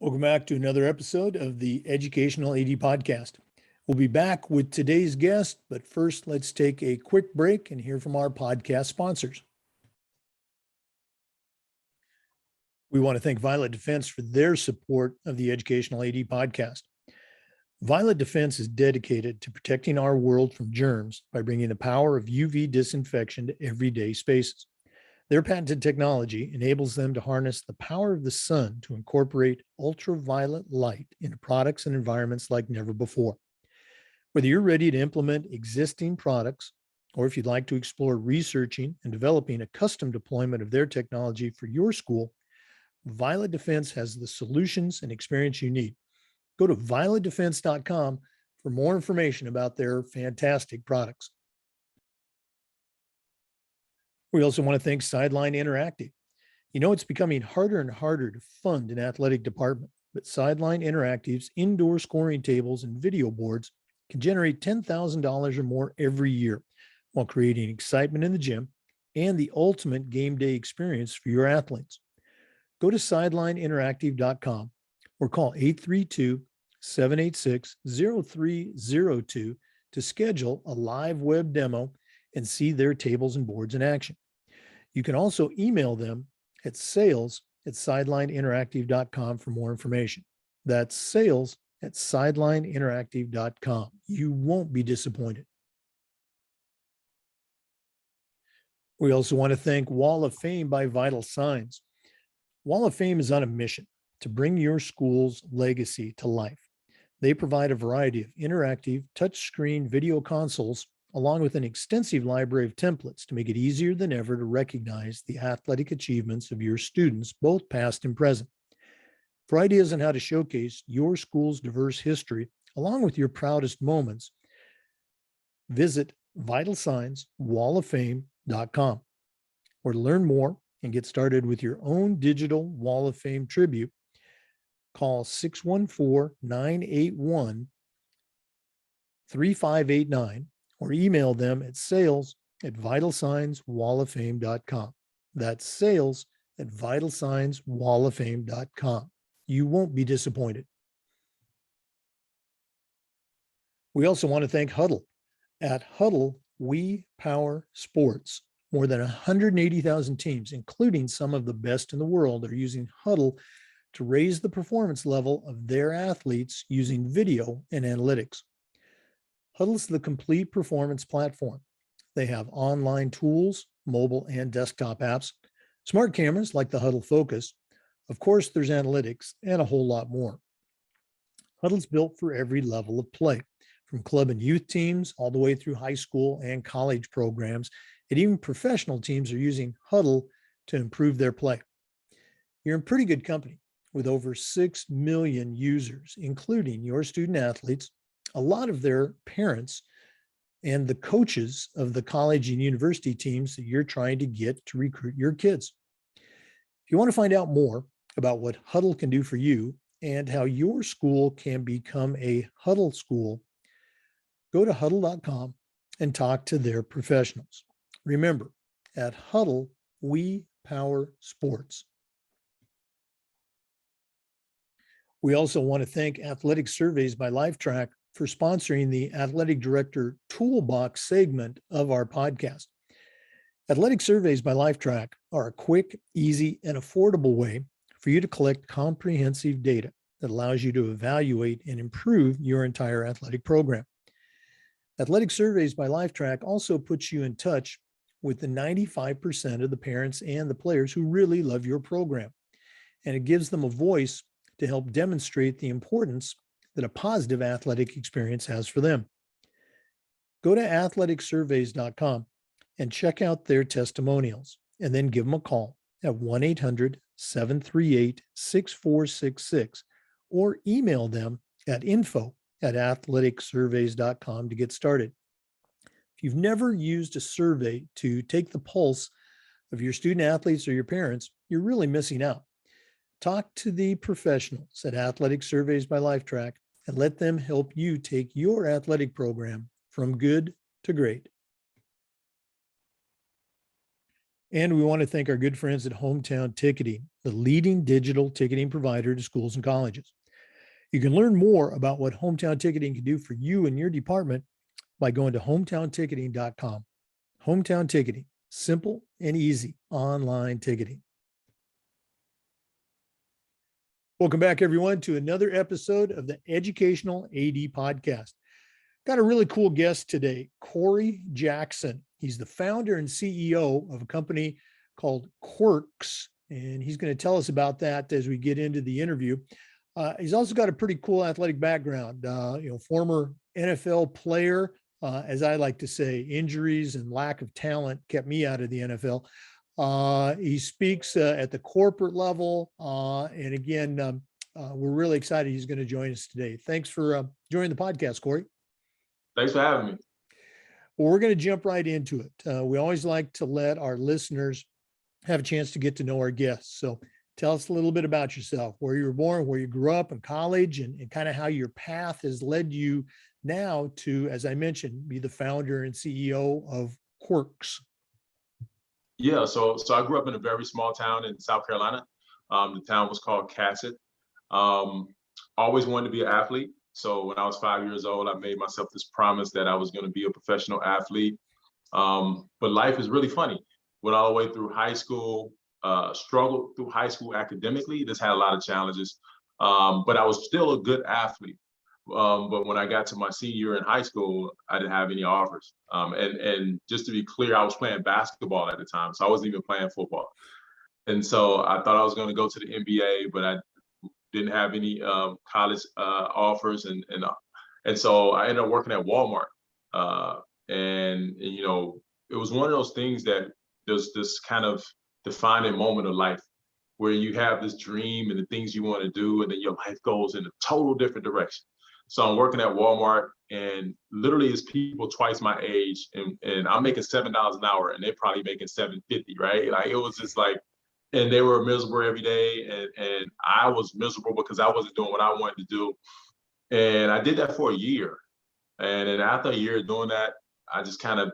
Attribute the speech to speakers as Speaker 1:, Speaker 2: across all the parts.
Speaker 1: Welcome back to another episode of the Educational AD Podcast. We'll be back with today's guest, but first let's take a quick break and hear from our podcast sponsors. We want to thank Violet Defense for their support of the Educational AD Podcast. Violet Defense is dedicated to protecting our world from germs by bringing the power of UV disinfection to everyday spaces. Their patented technology enables them to harness the power of the sun to incorporate ultraviolet light into products and environments like never before. Whether you're ready to implement existing products, or if you'd like to explore researching and developing a custom deployment of their technology for your school, Violet Defense has the solutions and experience you need. Go to violetdefense.com for more information about their fantastic products. We also want to thank Sideline Interactive. You know, it's becoming harder and harder to fund an athletic department, but Sideline Interactive's indoor scoring tables and video boards can generate $10,000 or more every year while creating excitement in the gym and the ultimate game day experience for your athletes. Go to sidelineinteractive.com or call 832-786-0302 to schedule a live web demo and see their tables and boards in action. You can also email them at sales@sidelineinteractive.com for more information. That's sales@sidelineinteractive.com. You won't be disappointed. We also want to thank Wall of Fame by Vital Signs. Wall of Fame is on a mission to bring your school's legacy to life. They provide a variety of interactive touchscreen video consoles along with an extensive library of templates to make it easier than ever to recognize the athletic achievements of your students, both past and present. For ideas on how to showcase your school's diverse history, along with your proudest moments, visit vitalsignswalloffame.com. Or to learn more and get started with your own digital Wall of Fame tribute, call 614-981-3589 or email them at sales@vitalsignswalloffame.com. That's sales@vitalsignswalloffame.com. You won't be disappointed. We also want to thank Huddle. At Huddle, we power sports. More than 180,000 teams, including some of the best in the world, are using Huddle to raise the performance level of their athletes using video and analytics. Huddle's the complete performance platform. They have online tools, mobile and desktop apps, smart cameras like the Huddle Focus. Of course, there's analytics and a whole lot more. Huddle's built for every level of play, from club and youth teams all the way through high school and college programs, and even professional teams are using Huddle to improve their play. You're in pretty good company with over 6 million users, including your student athletes, a lot of their parents, and the coaches of the college and university teams that you're trying to get to recruit your kids. If you want to find out more about what Huddle can do for you and how your school can become a Huddle school, go to huddle.com and talk to their professionals. Remember, at Huddle, we power sports. We also want to thank Athletic Surveys by Lifetrack for sponsoring the Athletic Director Toolbox segment of our podcast. Athletic Surveys by Lifetrack are a quick, easy, and affordable way for you to collect comprehensive data that allows you to evaluate and improve your entire athletic program. Athletic Surveys by Lifetrack also puts you in touch with the 95% of the parents and the players who really love your program, and it gives them a voice to help demonstrate the importance that a positive athletic experience has for them. Go to athleticsurveys.com and check out their testimonials, and then give them a call at 1-800-738-6466 or email them at info@athleticsurveys.com to get started. If you've never used a survey to take the pulse of your student athletes or your parents, you're really missing out. Talk to the professionals at Athletic Surveys by Lifetrack and let them help you take your athletic program from good to great. And we want to thank our good friends at Hometown Ticketing, the leading digital ticketing provider to schools and colleges. You can learn more about what Hometown Ticketing can do for you and your department by going to hometownticketing.com. Hometown Ticketing, simple and easy online ticketing. Welcome back, everyone, to another episode of the Educational AD Podcast. Got a really cool guest today, Corey Jackson. He's the founder and CEO of a company called Qwerkz, and he's going to tell us about that as we get into the interview. He's also got a pretty cool athletic background, former NFL player. As I like to say, injuries and lack of talent kept me out of the NFL. He speaks at the corporate level. And again, we're really excited he's going to join us today. Thanks for joining the podcast, Corey.
Speaker 2: Thanks for having me.
Speaker 1: Well, we're going to jump right into it. We always like to let our listeners have a chance to get to know our guests. So tell us a little bit about yourself, where you were born, where you grew up in college, and kind of how your path has led you now to, as I mentioned, be the founder and CEO of Qwerkz.
Speaker 2: Yeah, so I grew up in a very small town in South Carolina. The town was called Cassett. Always wanted to be an athlete. So when I was 5 years old, I made myself this promise that I was going to be a professional athlete. But life is really funny. Went all the way through high school, struggled through high school academically. Just had a lot of challenges, but I was still a good athlete. But when I got to my senior year in high school, I didn't have any offers. And just to be clear, I was playing basketball at the time, so I wasn't even playing football. And so I thought I was going to go to the NBA, but I didn't have any college offers, and so I ended up working at Walmart. And it was one of those things that there's this kind of defining moment of life where you have this dream and the things you want to do, and then your life goes in a total different direction. So I'm working at Walmart, and literally it's people twice my age, and I'm making $7 an hour, and they're probably making $7.50, right? Like, it was just like, and they were miserable every day, and I was miserable because I wasn't doing what I wanted to do. And I did that for a year. And then after a year of doing that, I just kind of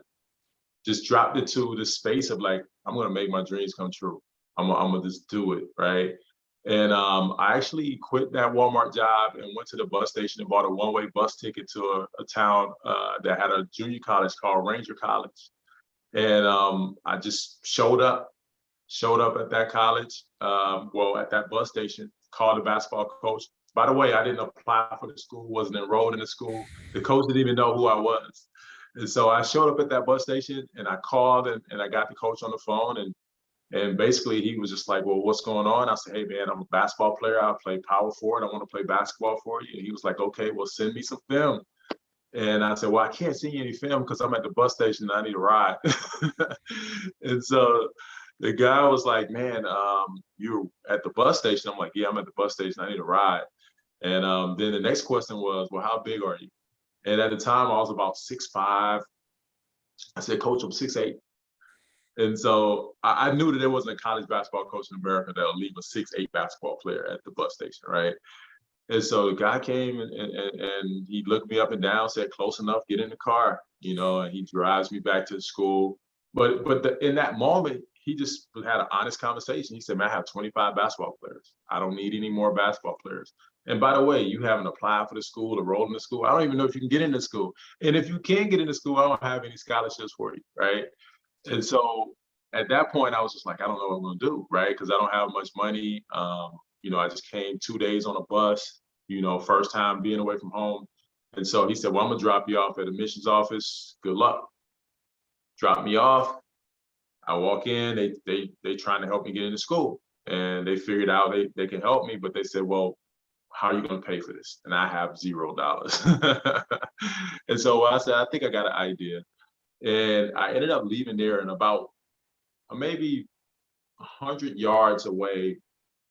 Speaker 2: just dropped into this space of like, I'm gonna make my dreams come true. I'm gonna just do it, right? And I actually quit that Walmart job and went to the bus station and bought a one-way bus ticket to a town that had a junior college called Ranger College. And I just showed up at that college, at that bus station, called the basketball coach. By the way, I didn't apply for the school, wasn't enrolled in the school. The coach didn't even know who I was. And so I showed up at that bus station, and I called, and I got the coach on the phone, and basically he was just like, well, what's going on? I said, hey man, I'm a basketball player. I play power forward. I want to play basketball for you. And he was like, okay, well, send me some film. And I said, well, I can't send you any film because I'm at the bus station and I need a ride. And so the guy was like, man, you're at the bus station? I'm like, yeah, I'm at the bus station. I need a ride. And then the next question was, well, how big are you? And at the time I was about 6'5". I said, coach, I'm 6'8". And so I knew that there wasn't a college basketball coach in America that'll leave a 6'8" basketball player at the bus station, right? And so the guy came and he looked me up and down, said, close enough, get in the car, and he drives me back to the school. But in that moment, he just had an honest conversation. He said, man, I have 25 basketball players. I don't need any more basketball players. And by the way, you haven't applied for the school, enrolled in the school. I don't even know if you can get into school. And if you can get into school, I don't have any scholarships for you, right? And so at that point, I was just like, I don't know what I'm gonna do, right? Because I don't have much money. I just came 2 days on a bus, first time being away from home. And so he said, well, I'm gonna drop you off at admissions office. Good luck. Drop me off. I walk in, they trying to help me get into school. And they figured out they can help me, but they said, well, how are you gonna pay for this? And I have $0. And so I said, I think I got an idea. And I ended up leaving there, and about maybe 100 yards away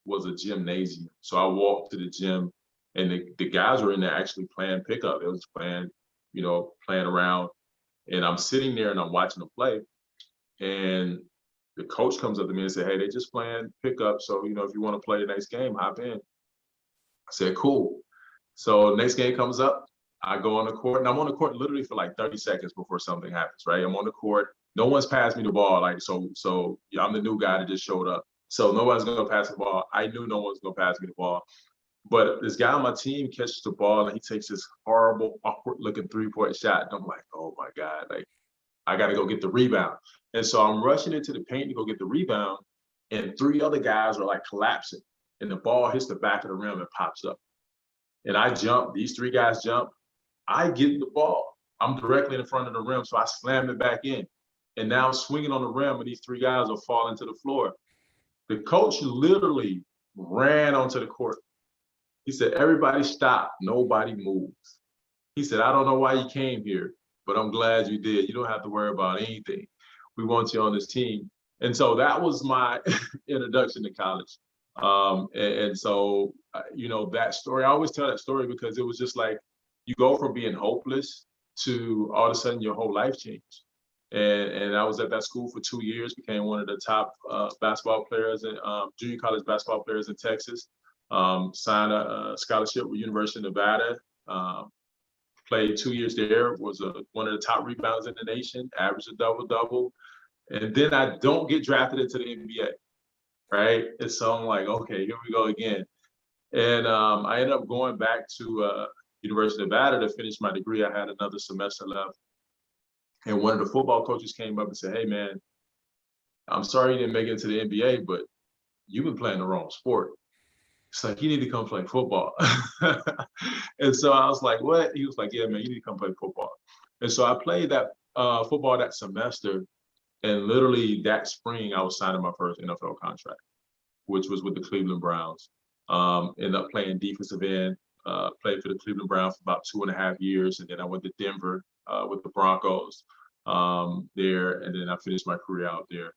Speaker 2: was a gymnasium. So I walked to the gym, and the guys were in there actually playing pickup. It was playing around. And I'm sitting there and I'm watching them play. And the coach comes up to me and said, hey, they just playing pickup. So, if you want to play the next game, hop in. I said, cool. So next game comes up. I go on the court, and I'm on the court literally for like 30 seconds before something happens, right? I'm on the court, no one's passed me the ball. Like, so yeah, I'm the new guy that just showed up. So nobody's gonna pass the ball. I knew no one's gonna pass me the ball. But this guy on my team catches the ball and he takes this horrible, awkward looking 3-point shot. And I'm like, oh my God, like I gotta go get the rebound. And so I'm rushing into the paint to go get the rebound. And 3 other guys are like collapsing. And the ball hits the back of the rim and pops up. And I jump, these 3 guys jump, I get the ball. I'm directly in front of the rim, so I slam it back in. And now I'm swinging on the rim, and these 3 guys are falling to the floor. The coach literally ran onto the court. He said, everybody stop, nobody moves. He said, I don't know why you came here, but I'm glad you did. You don't have to worry about anything. We want you on this team. And so that was my introduction to college. And so, you know, that story, I always tell that story because it was just like, you go from being hopeless to all of a sudden your whole life changed. And I was at that school for 2 years, became one of the top basketball players and junior college basketball players in Texas. Signed a scholarship with University of Nevada. Played 2 years there, was one of the top rebounders in the nation, averaged a double-double. And then I don't get drafted into the NBA, right? And so I'm like, okay, here we go again. And I ended up going back to University of Nevada to finish my degree. I had another semester left. And one of the football coaches came up and said, hey, man, I'm sorry you didn't make it into the NBA, but you've been playing the wrong sport. It's like, you need to come play football. And so I was like, what? He was like, yeah, man, you need to come play football. And so I played that football that semester. And literally that spring, I was signing my first NFL contract, which was with the Cleveland Browns. Ended up playing defensive end, played for the Cleveland Browns for about 2.5 years. And then I went to Denver with the Broncos there. And then I finished my career out there.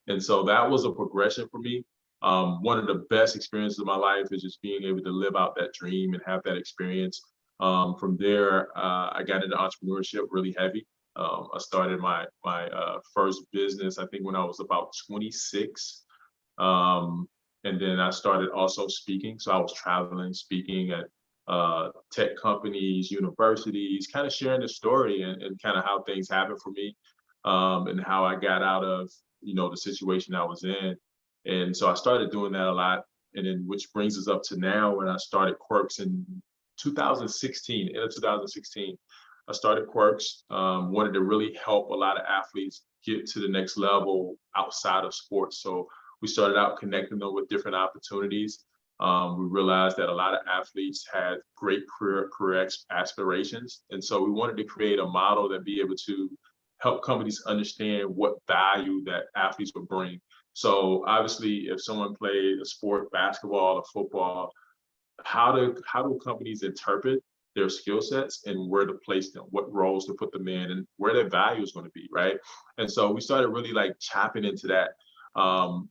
Speaker 2: And so that was a progression for me. One of the best experiences of my life is just being able to live out that dream and have that experience. From there, I got into entrepreneurship really heavy. I started my first business, I think, when I was about 26. And then I started also speaking. So I was traveling, speaking at tech companies, universities, kind of sharing the story and kind of how things happened for me and how I got out of, you know, the situation I was in. And so I started doing that a lot. And then which brings us up to now when I started Qwerkz in 2016, end of 2016. I started Qwerkz, wanted to really help a lot of athletes get to the next level outside of sports. So we started out connecting them with different opportunities. We realized that a lot of athletes had great career aspirations. And so we wanted to create a model that be able to help companies understand what value that athletes would bring. So obviously, if someone played a sport, basketball or football, how do companies interpret their skill sets and where to place them, what roles to put them in, and where their value is going to be, right? And so we started really like chopping into that,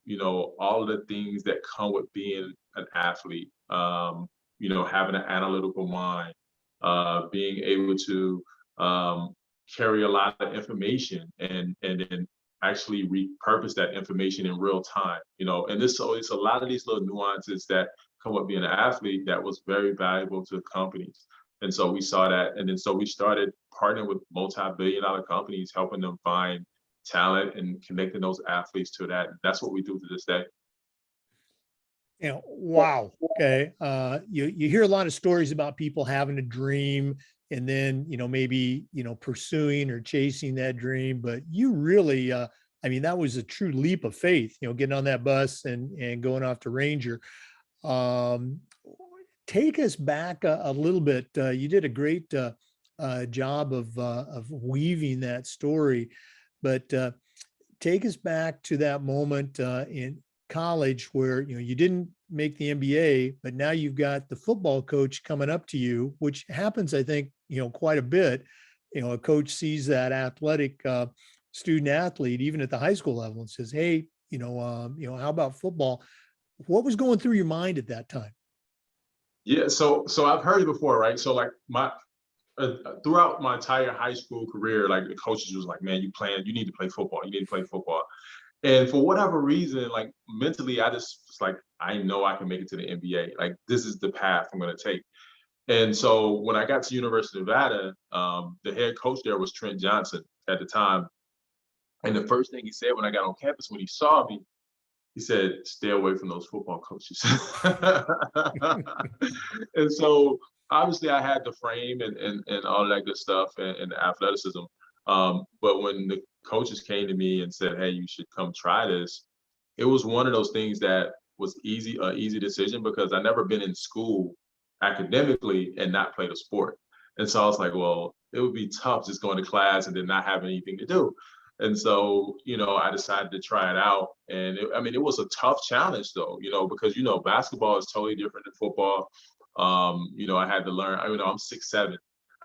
Speaker 2: you know, all of the things that come with being an athlete, you know, having an analytical mind, being able to carry a lot of information and then actually repurpose that information in real time, you know. And so it's a lot of these little nuances that come with being an athlete that was very valuable to companies. And so we saw that, and then so we started partnering with multi-billion-dollar companies, helping them find talent and connecting those athletes to that. That's what we do to this day.
Speaker 1: You know, wow. Okay. You hear a lot of stories about people having a dream and then, you know, maybe, you know, pursuing or chasing that dream, but you really, I mean, that was a true leap of faith, you know, getting on that bus and going off to Ranger. Um, Take us back a little bit. You did a great job of weaving that story, but take us back to that moment in college where, you know, you didn't make the NBA, but now you've got the football coach coming up to you, which happens, I think, you know, quite a bit. You know, a coach sees that athletic student athlete, even at the high school level, and says, "Hey, you know, how about football?" What was going through your mind at that time?
Speaker 2: Yeah, so I've heard it before, right? So like my throughout my entire high school career, like the coaches was like, "Man, you need to play football. You need to play football." And for whatever reason, like mentally, I just was like, I know I can make it to the NBA. Like this is the path I'm going to take. And so when I got to University of Nevada, the head coach there was Trent Johnson at the time. And the first thing he said when I got on campus, when he saw me, he said, "Stay away from those football coaches." And so obviously I had the frame and all that good stuff and the athleticism. But when the coaches came to me and said, "Hey, you should come try this," it was one of those things that was easy decision because I never been in school academically and not played a sport. And so I was like, well, it would be tough just going to class and then not having anything to do. And so, I decided to try it out. And I mean, it was a tough challenge though, because, basketball is totally different than football. I had to learn, I'm 6'7".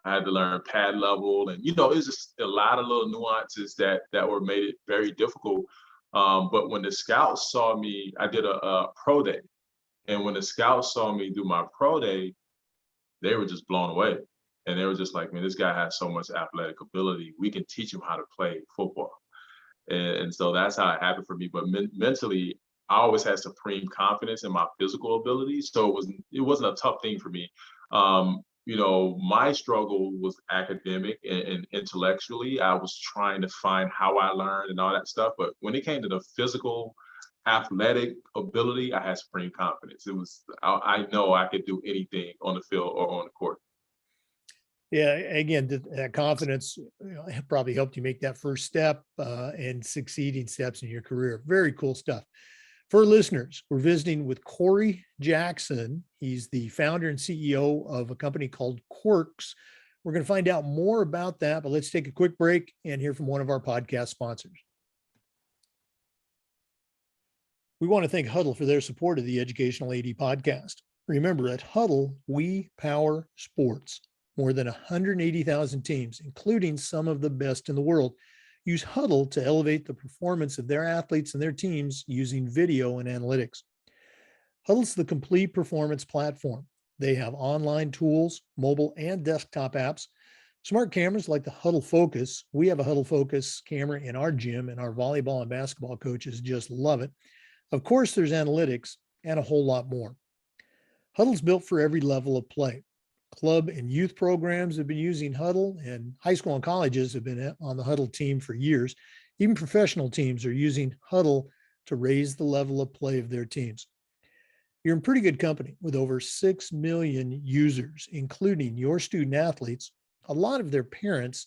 Speaker 2: I had to learn pad level and, it's just a lot of little nuances that were made it very difficult. But when the scouts saw me, I did a pro day. And when the scouts saw me do my pro day, they were just blown away. And they were just like, man, this guy has so much athletic ability. We can teach him how to play football. And so that's how it happened for me. But mentally, I always had supreme confidence in my physical abilities. So it wasn't a tough thing for me. My struggle was academic and intellectually. I was trying to find how I learned and all that stuff. But when it came to the physical athletic ability, I had supreme confidence. I know I could do anything on the field or on the court.
Speaker 1: Yeah, again, that confidence probably helped you make that first step and succeeding steps in your career. Very cool stuff. For listeners, we're visiting with Corey Jackson. He's the founder and CEO of a company called Qwerkz. We're going to find out more about that, but let's take a quick break and hear from one of our podcast sponsors. We want to thank Huddle for their support of the Educational AD podcast. Remember, at Huddle, we power sports. More than 180,000 teams, including some of the best in the world, use Huddle to elevate the performance of their athletes and their teams using video and analytics. Huddle's the complete performance platform. They have online tools, mobile and desktop apps, smart cameras like the Huddle Focus. We have a Huddle Focus camera in our gym, and our volleyball and basketball coaches just love it. Of course, there's analytics and a whole lot more. Huddle's built for every level of play. Club and youth programs have been using Huddle, and high school and colleges have been on the Huddle team for years. Even professional teams are using Huddle to raise the level of play of their teams. You're in pretty good company with over 6 million users, including your student athletes, a lot of their parents,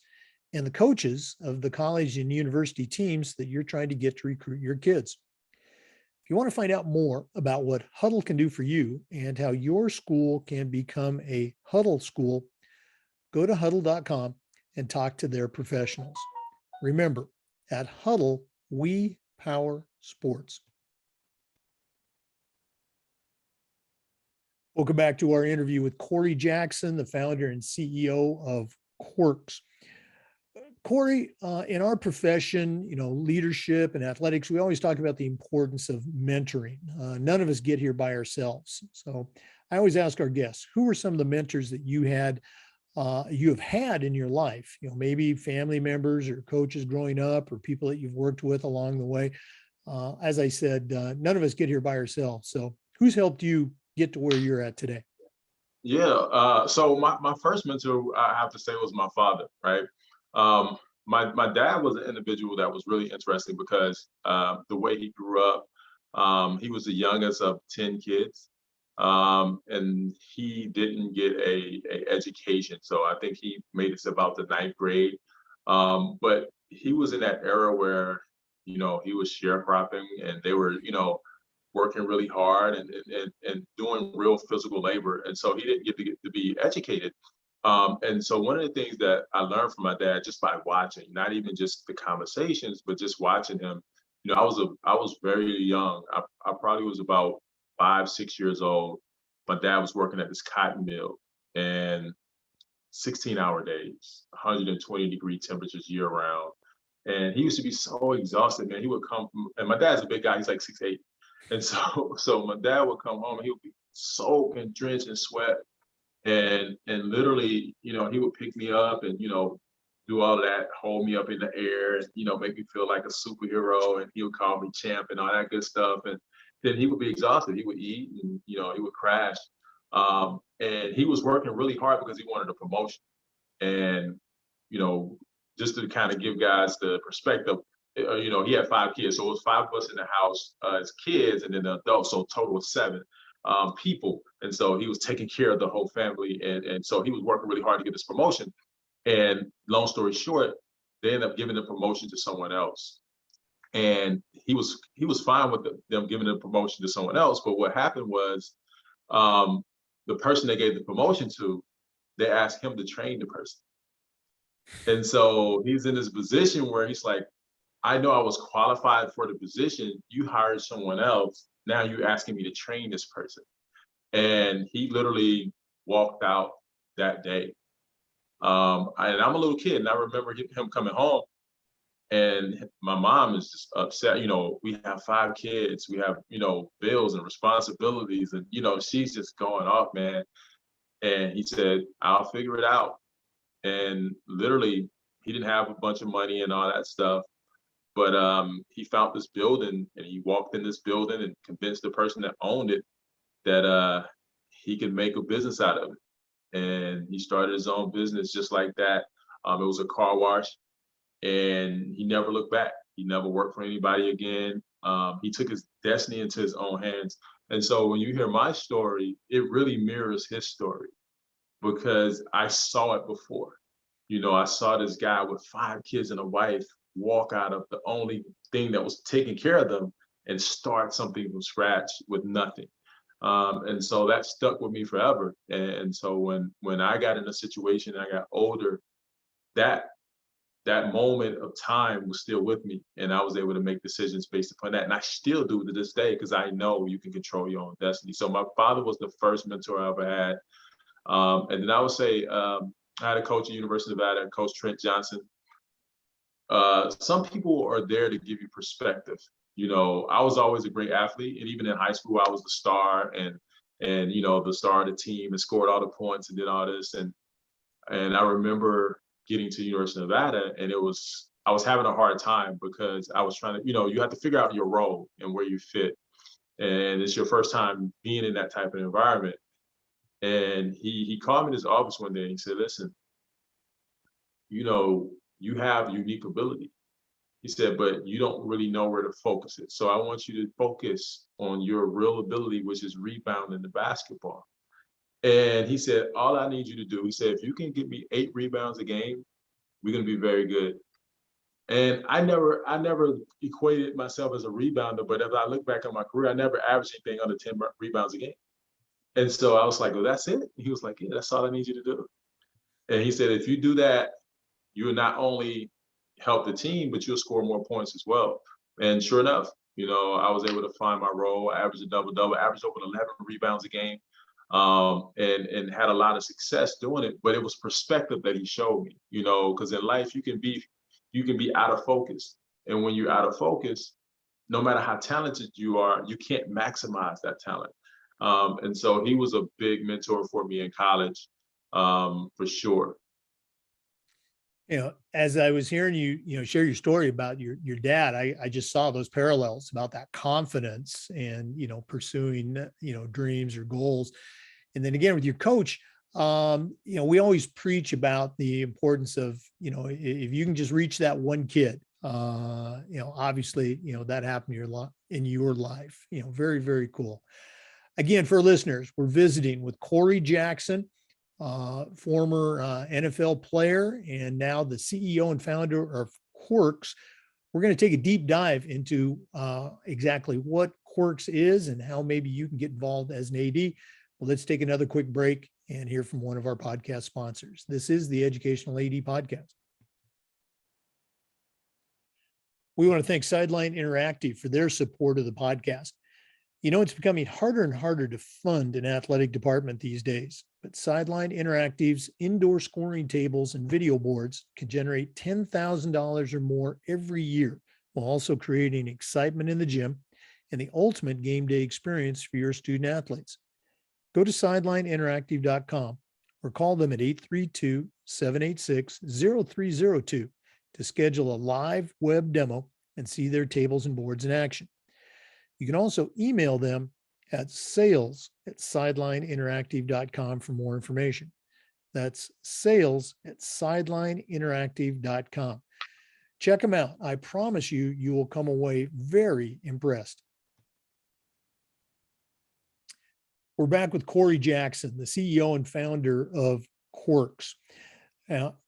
Speaker 1: and the coaches of the college and university teams that you're trying to get to recruit your kids. If you want to find out more about what Huddle can do for you and how your school can become a Huddle school, go to huddle.com and talk to their professionals. Remember, at Huddle, we power sports. Welcome back to our interview with Corey Jackson, the founder and CEO of Qwerkz. Corey, in our profession, leadership and athletics, we always talk about the importance of mentoring. None of us get here by ourselves. So I always ask our guests, who are some of the mentors that you have had in your life? Maybe family members or coaches growing up or people that you've worked with along the way. As I said, none of us get here by ourselves. So who's helped you get to where you're at today?
Speaker 2: Yeah. So my first mentor, I have to say, was my father, right? My dad was an individual that was really interesting because the way he grew up, he was the youngest of 10 kids, and he didn't get a education. So I think he made it to about the 9th grade. But he was in that era where, he was sharecropping and they were, working really hard and doing real physical labor. And so he didn't get to be educated. And so one of the things that I learned from my dad just by watching, not even just the conversations, but just watching him, I was very young. I probably was about 5, 6 years old. My dad was working at this cotton mill and 16-hour days, 120-degree temperatures year round. And he used to be so exhausted, man. He would come from, and my dad's a big guy, he's like 6'8". And so my dad would come home and he would be soaked and drenched in sweat. And literally, he would pick me up and, do all that, hold me up in the air and, make me feel like a superhero. And he would call me champ and all that good stuff. And then he would be exhausted. He would eat and, he would crash. And he was working really hard because he wanted a promotion. And, just to kind of give guys the perspective, he had 5 kids, so it was 5 of us in the house as kids, and then the adults, so total of 7 people. And so he was taking care of the whole family, and so he was working really hard to get this promotion. And long story short, they ended up giving the promotion to someone else, and he was fine with them giving the promotion to someone else. But what happened was, um, the person they gave the promotion to, they asked him to train the person. And so he's in this position where he's like, I know I was qualified for the position. You hired someone else. Now you're asking me to train this person. And he literally walked out that day. And I'm a little kid, and I remember him coming home, and my mom is just upset. We have 5 kids, we have, bills and responsibilities, and, she's just going off, man. And he said, I'll figure it out. And literally, he didn't have a bunch of money and all that stuff. But he found this building, and he walked in this building and convinced the person that owned it that he could make a business out of it. And he started his own business just like that. It was a car wash, and he never looked back. He never worked for anybody again. He took his destiny into his own hands. And so when you hear my story, it really mirrors his story, because I saw it before. I saw this guy with 5 kids and a wife walk out of the only thing that was taking care of them and start something from scratch with nothing. And so that stuck with me forever. And so when I got in a situation and I got older, that moment of time was still with me, and I was able to make decisions based upon that. And I still do to this day, because I know you can control your own destiny. So my father was the first mentor I ever had. And then I would say, I had a coach at University of Nevada, Coach Trent Johnson. Some people are there to give you perspective. I was always a great athlete, and even in high school, I was the star, and the star of the team, and scored all the points and did all this. And I remember getting to University of Nevada, and I was having a hard time, because I was trying to, you have to figure out your role and where you fit. And it's your first time being in that type of environment. And he called me in his office one day, and he said, listen, you have unique ability. He said, but you don't really know where to focus it. So I want you to focus on your real ability, which is rebounding the basketball. And he said, all I need you to do, he said, if you can get me 8 rebounds a game, we're going to be very good. And I never equated myself as a rebounder, but as I look back on my career, I never averaged anything under 10 rebounds a game. And so I was like, well, that's it. He was like, yeah, that's all I need you to do. And he said, if you do that, you will not only help the team, but you'll score more points as well. And sure enough, I was able to find my role. I averaged a double-double, averaged over 11 rebounds a game, and had a lot of success doing it. But it was perspective that he showed me, because in life you can be out of focus. And when you're out of focus, no matter how talented you are, you can't maximize that talent. And so he was a big mentor for me in college, for sure.
Speaker 1: As I was hearing you, share your story about your dad, I just saw those parallels about that confidence and, pursuing, dreams or goals. And then again, with your coach, we always preach about the importance of, if you can just reach that one kid, obviously, that happened in your life, very, very cool. Again, for listeners, we're visiting with Corey Jackson, former NFL player, and now the CEO and founder of Qwerkz. We're going to take a deep dive into exactly what Qwerkz is and how maybe you can get involved as an AD. Well, let's take another quick break and hear from one of our podcast sponsors. This is the Educational AD Podcast. We want to thank Sideline Interactive for their support of the podcast. It's becoming harder and harder to fund an athletic department these days, but Sideline Interactive's indoor scoring tables and video boards can generate $10,000 or more every year, while also creating excitement in the gym and the ultimate game day experience for your student athletes. Go to sidelineinteractive.com or call them at 832-786-0302 to schedule a live web demo and see their tables and boards in action. You can also email them at sales@sidelineinteractive.com for more information. That's sales@sidelineinteractive.com. Check them out. I promise you, you will come away very impressed. We're back with Corey Jackson, the CEO and founder of Qwerkz.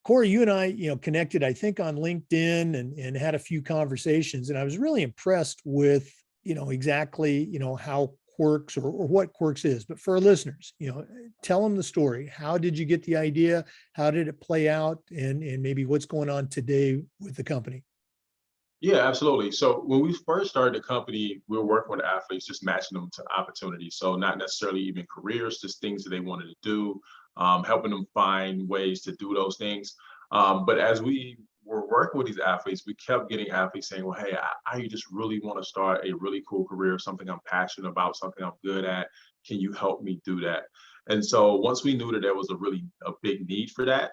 Speaker 1: Corey, you and I, connected, I think, on LinkedIn and had a few conversations, and I was really impressed with, exactly, how Qwerkz or what Qwerkz is. But for our listeners, tell them the story. How did you get the idea? How did it play out? And maybe what's going on today with the company?
Speaker 2: Yeah, absolutely. So when we first started the company, we were working with athletes, just matching them to opportunities. So not necessarily even careers, just things that they wanted to do, helping them find ways to do those things. But as we were working with these athletes, we kept getting athletes saying, well, hey, I just really want to start a really cool career, something I'm passionate about, something I'm good at. Can you help me do that? And so once we knew that there was a big need for that,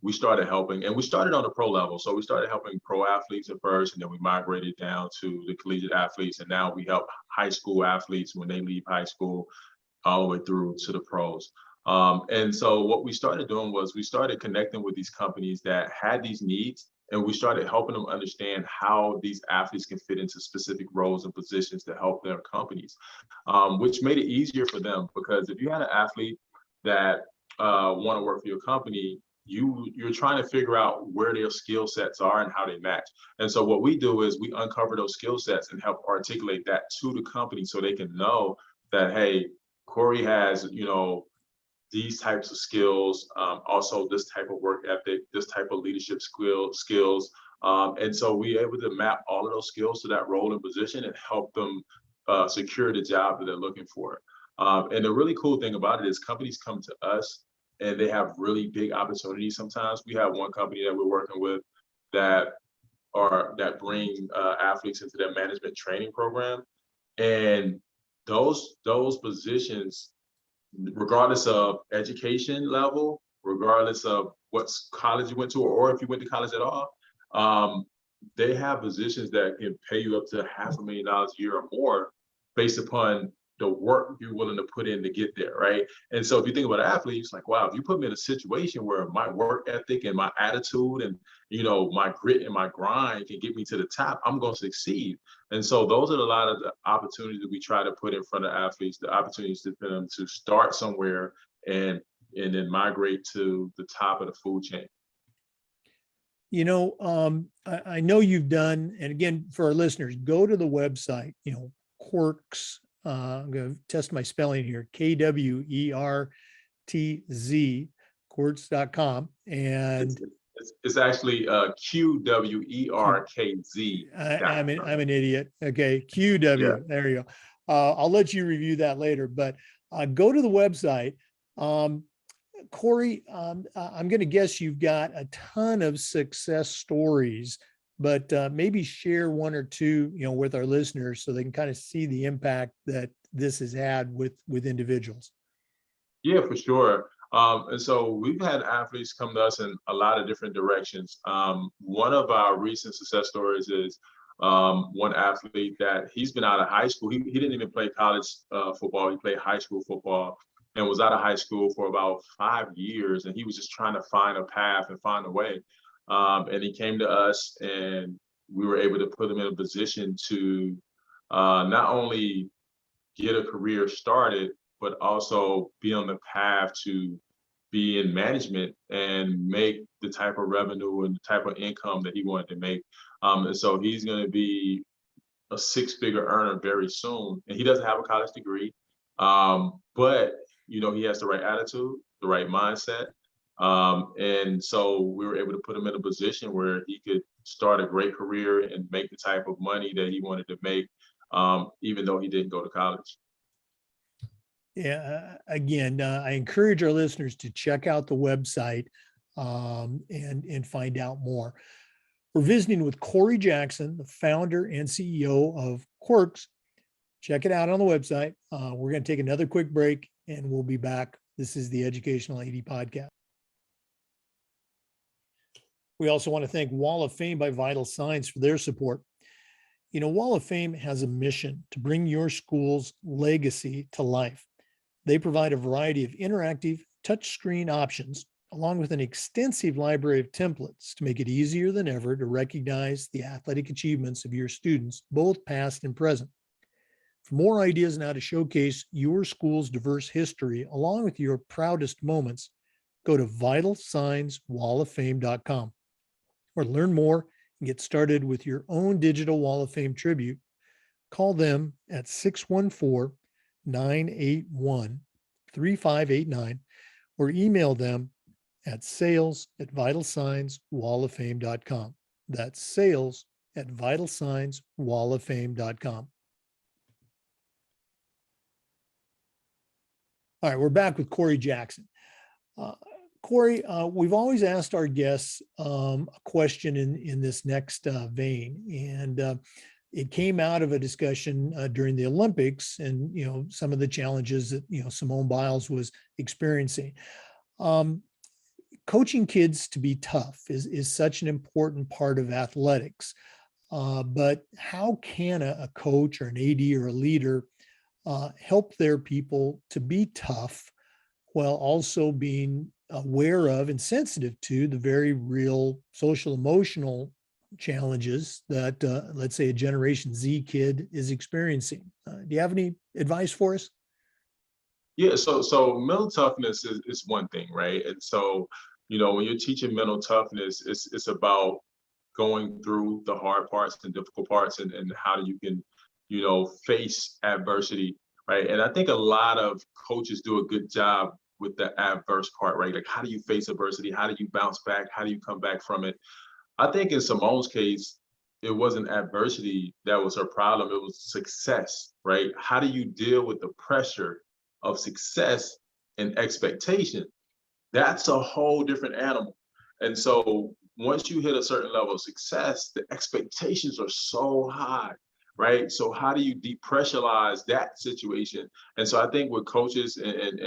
Speaker 2: we started helping, and we started on the pro level. So we started helping pro athletes at first, and then we migrated down to the collegiate athletes. And now we help high school athletes when they leave high school all the way through to the pros. And so what we started doing was we started connecting with these companies that had these needs, and we started helping them understand how these athletes can fit into specific roles and positions to help their companies, which made it easier for them. Because if you had an athlete that want to work for your company, you're trying to figure out where their skill sets are and how they match. And so what we do is we uncover those skill sets and help articulate that to the company so they can know that, hey, Corey has, these types of skills, also this type of work ethic, this type of leadership skills. And so we're able to map all of those skills to that role and position and help them secure the job that they're looking for. And the really cool thing about it is companies come to us and they have really big opportunities. Sometimes we have one company that we're working with that bring athletes into their management training program, and those positions, regardless of education level, regardless of what college you went to, or if you went to college at all, they have positions that can pay you up to $500,000 a year or more based upon the work you're willing to put in to get there, right? And so if you think about athletes, like, wow, if you put me in a situation where my work ethic and my attitude and, my grit and my grind can get me to the top, I'm going to succeed. And so those are a lot of the opportunities that we try to put in front of athletes, the opportunities for them to start somewhere and then migrate to the top of the food chain.
Speaker 1: I know you've done, and again, for our listeners, go to the website, Qwerkz. I'm going to test my spelling here, Qwertz, Qwerkz.com. And
Speaker 2: it's actually Qwerkz.
Speaker 1: I'm an idiot. Okay. QW. Yeah. There you go. I'll let you review that later, but go to the website. Corey, I'm going to guess you've got a ton of success stories, but maybe share one or two, with our listeners so they can kind of see the impact that this has had with individuals.
Speaker 2: Yeah, for sure. And so we've had athletes come to us in a lot of different directions. One of our recent success stories is one athlete that he's been out of high school. He didn't even play college football. He played high school football and was out of high school for about 5 years. And he was just trying to find a path and find a way. And he came to us, and we were able to put him in a position to not only get a career started, but also be on the path to be in management and make the type of revenue and the type of income that he wanted to make. And so he's going to be a 6-figure earner very soon. And he doesn't have a college degree, but he has the right attitude, the right mindset. And so we were able to put him in a position where he could start a great career and make the type of money that he wanted to make, even though he didn't go to college.
Speaker 1: Yeah. Again, I encourage our listeners to check out the website and find out more. We're visiting with Corey Jackson, the founder and CEO of Qwerkz. Check it out on the website. We're going to take another quick break and we'll be back. This is the Educational AD Podcast. We also want to thank Wall of Fame by Vital Signs for their support. Wall of Fame has a mission to bring your school's legacy to life. They provide a variety of interactive touchscreen options, along with an extensive library of templates to make it easier than ever to recognize the athletic achievements of your students, both past and present. For more ideas on how to showcase your school's diverse history, along with your proudest moments, go to vitalsignswalloffame.com or learn more and get started with your own digital Wall of Fame tribute. Call them at 614-981-3589 or email them at sales@vitalsignswalloffame.com. That's sales@vitalsignswalloffame.com. All right, we're back with Corey Jackson. Corey, we've always asked our guests a question in this next vein, and it came out of a discussion during the Olympics, and some of the challenges that Simone Biles was experiencing. Coaching kids to be tough is such an important part of athletics, but how can a coach or an AD or a leader help their people to be tough while also being aware of and sensitive to the very real social emotional challenges that, let's say, a Generation Z kid is experiencing? Do you have any advice for us?
Speaker 2: Yeah, so mental toughness is one thing, right? And so, when you're teaching mental toughness, it's about going through the hard parts and difficult parts and how you can, face adversity, right? And I think a lot of coaches do a good job with the adverse part, right? Like, how do you face adversity? How do you bounce back? How do you come back from it? I think in Simone's case, it wasn't adversity that was her problem. It was success, right? How do you deal with the pressure of success and expectation? That's a whole different animal. And so once you hit a certain level of success, the expectations are so high, right? So how do you depressurize that situation? And so I think with coaches and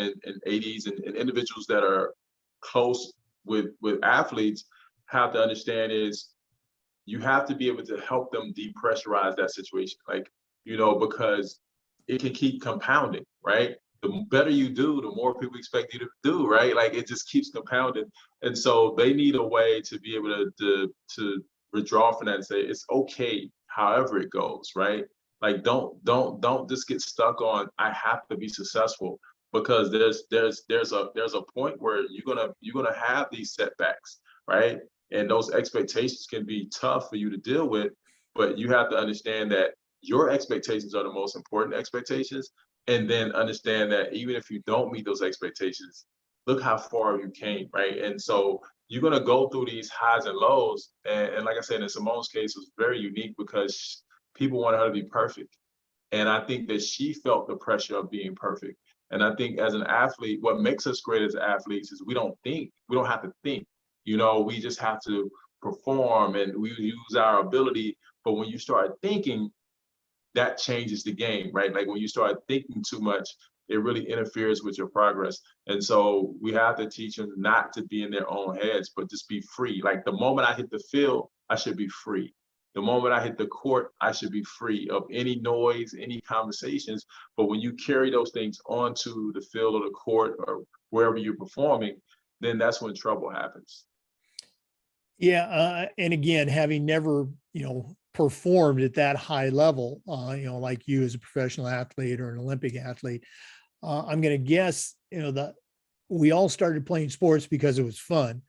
Speaker 2: ADs and individuals that are close with athletes have to understand is you have to be able to help them depressurize that situation. Like, because it can keep compounding, right? The better you do, the more people expect you to do, right? Like it just keeps compounding. And so they need a way to be able to withdraw from that and say, it's okay, however it goes, right? Like don't just get stuck on I have to be successful, because there's a point where you're gonna have these setbacks, right? And those expectations can be tough for you to deal with, but you have to understand that your expectations are the most important expectations, and then understand that even if you don't meet those expectations, look how far you came, right? And so you're gonna go through these highs and lows, and like I said, in Simone's case, it was very unique because people wanted her to be perfect, and I think that she felt the pressure of being perfect. And I think as an athlete, what makes us great as athletes is we don't think, we don't have to think. We just have to perform and we use our ability. But when you start thinking, that changes the game, right? Like when you start thinking too much, it really interferes with your progress. And so we have to teach them not to be in their own heads, but just be free. Like the moment I hit the field, I should be free. The moment I hit the court, I should be free of any noise, any conversations. But when you carry those things onto the field or the court or wherever you're performing, then that's when trouble happens.
Speaker 1: Yeah, and again, having never, performed at that high level, like you as a professional athlete or an Olympic athlete, I'm going to guess, that we all started playing sports because it was fun.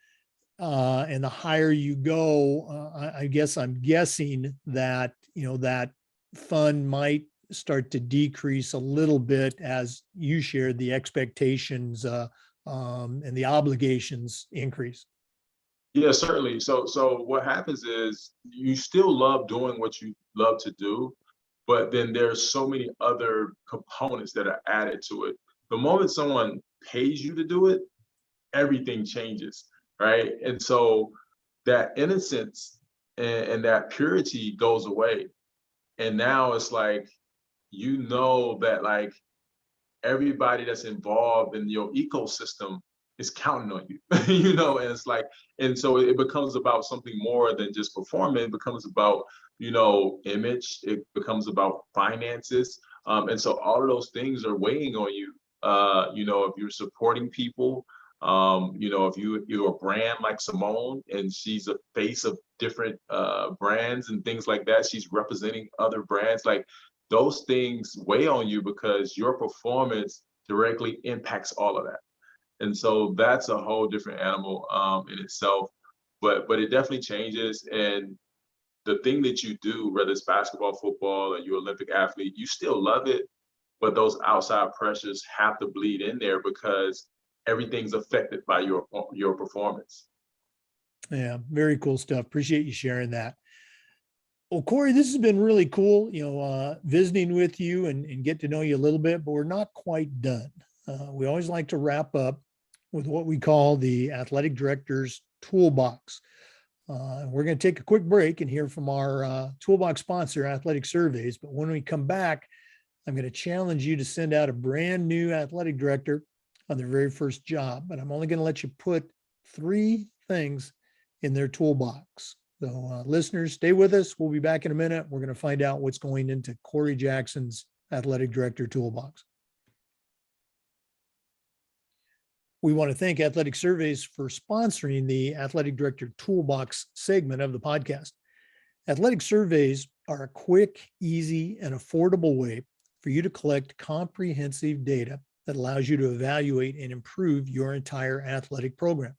Speaker 1: And the higher you go, I guess I'm guessing that, that fun might start to decrease a little bit as you shared the expectations and the obligations increase.
Speaker 2: Yeah, certainly. So what happens is you still love doing what you love to do, but then there's so many other components that are added to it. The moment someone pays you to do it, everything changes, right? And so that innocence and that purity goes away. And now it's like, that like everybody that's involved in your ecosystem is counting on you, and it's like, and so it becomes about something more than just performing. It becomes about, image. It becomes about finances. And so all of those things are weighing on you. If you're supporting people, If you're a brand like Simone and she's a face of different brands and things like that, she's representing other brands. Like those things weigh on you because your performance directly impacts all of that. And so that's a whole different animal in itself. But it definitely changes. And the thing that you do, whether it's basketball, football, or you're an Olympic athlete, you still love it, but those outside pressures have to bleed in there because everything's affected by your performance.
Speaker 1: Yeah, very cool stuff. Appreciate you sharing that. Well, Corey, this has been really cool, visiting with you and get to know you a little bit, but we're not quite done. We always like to wrap up with what we call the athletic director's toolbox. We're going to take a quick break and hear from our toolbox sponsor, Athletic Surveys. But when we come back, I'm going to challenge you to send out a brand new athletic director on their very first job. But I'm only going to let you put 3 things in their toolbox. So listeners, stay with us. We'll be back in a minute. We're going to find out what's going into Corey Jackson's athletic director toolbox. We want to thank Athletic Surveys for sponsoring the Athletic Director Toolbox segment of the podcast. Athletic Surveys are a quick, easy, and affordable way for you to collect comprehensive data that allows you to evaluate and improve your entire athletic program.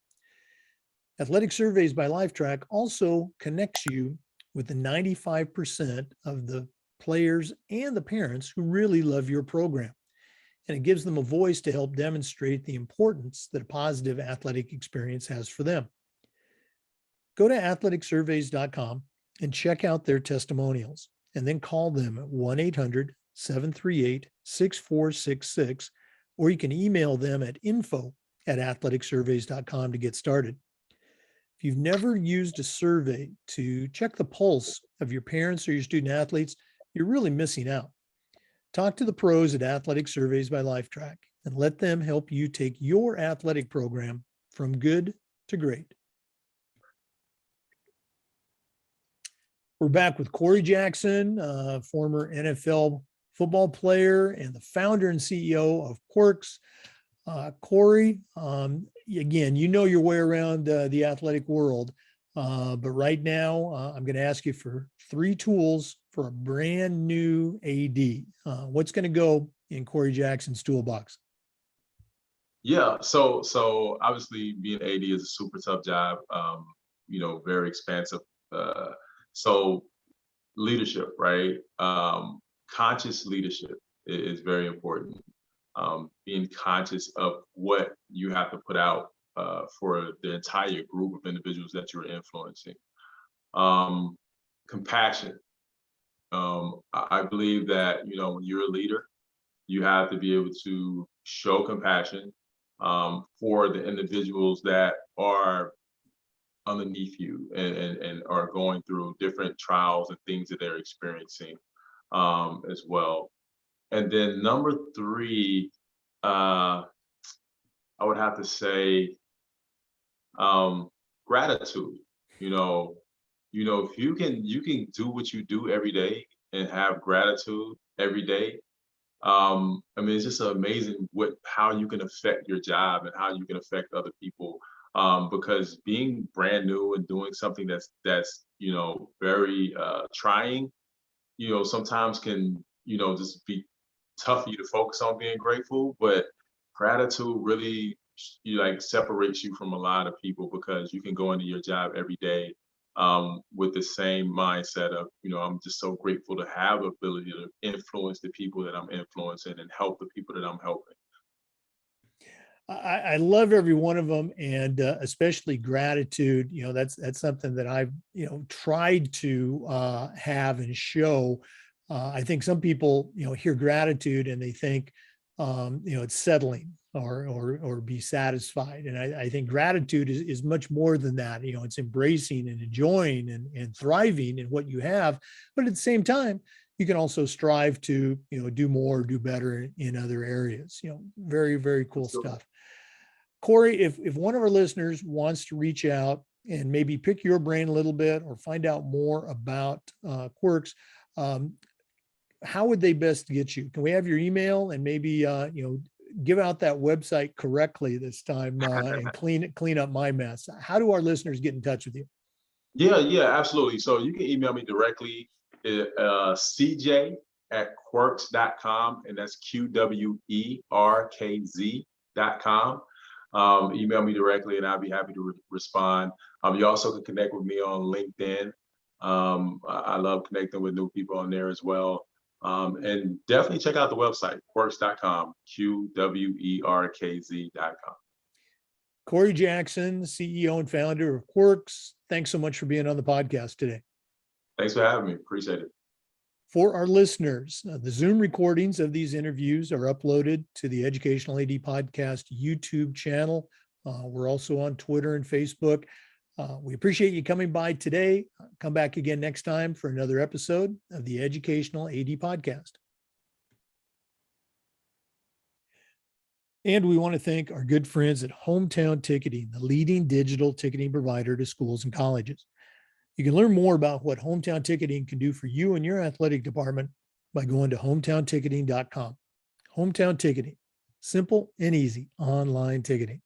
Speaker 1: Athletic Surveys by LifeTrack also connects you with the 95% of the players and the parents who really love your program. And it gives them a voice to help demonstrate the importance that a positive athletic experience has for them. Go to athleticsurveys.com and check out their testimonials, and then call them at 1-800-738-6466, or you can email them at info@athleticsurveys.com to get started. If you've never used a survey to check the pulse of your parents or your student athletes, you're really missing out. Talk to the pros at Athletic Surveys by LifeTrack and let them help you take your athletic program from good to great. We're back with Corey Jackson, former NFL football player and the founder and CEO of Qwerkz. Corey, again, you know your way around the athletic world, but right now I'm going to ask you for 3 tools for a brand new AD. What's going to go in Corey Jackson's toolbox?
Speaker 2: Yeah, so obviously being AD is a super tough job, very expansive. So leadership, right? Conscious leadership is very important. Being conscious of what you have to put out for the entire group of individuals that you're influencing. Compassion. I believe that, when you're a leader, you have to be able to show compassion for the individuals that are underneath you and are going through different trials and things that they're experiencing as well. And then number 3, I would have to say gratitude. If you can do what you do every day and have gratitude every day. It's just amazing how you can affect your job and how you can affect other people. Because being brand new and doing something that's very trying, sometimes can just be tough for you to focus on being grateful. But gratitude really separates you from a lot of people, because you can go into your job every day with the same mindset of, I'm just so grateful to have the ability to influence the people that I'm influencing and help the people that I'm helping.
Speaker 1: I love every one of them, and especially gratitude. That's something that I've tried to have and show. I think some people hear gratitude and they think it's settling or be satisfied, and I think gratitude is much more than that. It's embracing and enjoying and thriving in what you have, but at the same time, you can also strive to do more, do better in other areas. Very, very cool stuff. Corey, if one of our listeners wants to reach out and maybe pick your brain a little bit or find out more about Qwerkz, how would they best get you? Can we have your email and maybe give out that website correctly this time and clean up my mess. How do our listeners get in touch with you?
Speaker 2: Yeah, absolutely. So you can email me directly at cj@qwerkz.com, and that's QWERKZ.com. Email me directly, and I'll be happy to respond. You also can connect with me on LinkedIn. I love connecting with new people on there as well. And definitely check out the website, qwerkz.com, QWERKZ.com.
Speaker 1: Corey Jackson, CEO and founder of Qwerkz. Thanks so much for being on the podcast today.
Speaker 2: Thanks for having me. Appreciate it.
Speaker 1: For our listeners, the Zoom recordings of these interviews are uploaded to the Educational AD Podcast YouTube channel. We're also on Twitter and Facebook. We appreciate you coming by today. Come back again next time for another episode of the Educational AD Podcast. And we want to thank our good friends at Hometown Ticketing, the leading digital ticketing provider to schools and colleges. You can learn more about what Hometown Ticketing can do for you and your athletic department by going to hometownticketing.com. Hometown Ticketing, simple and easy online ticketing.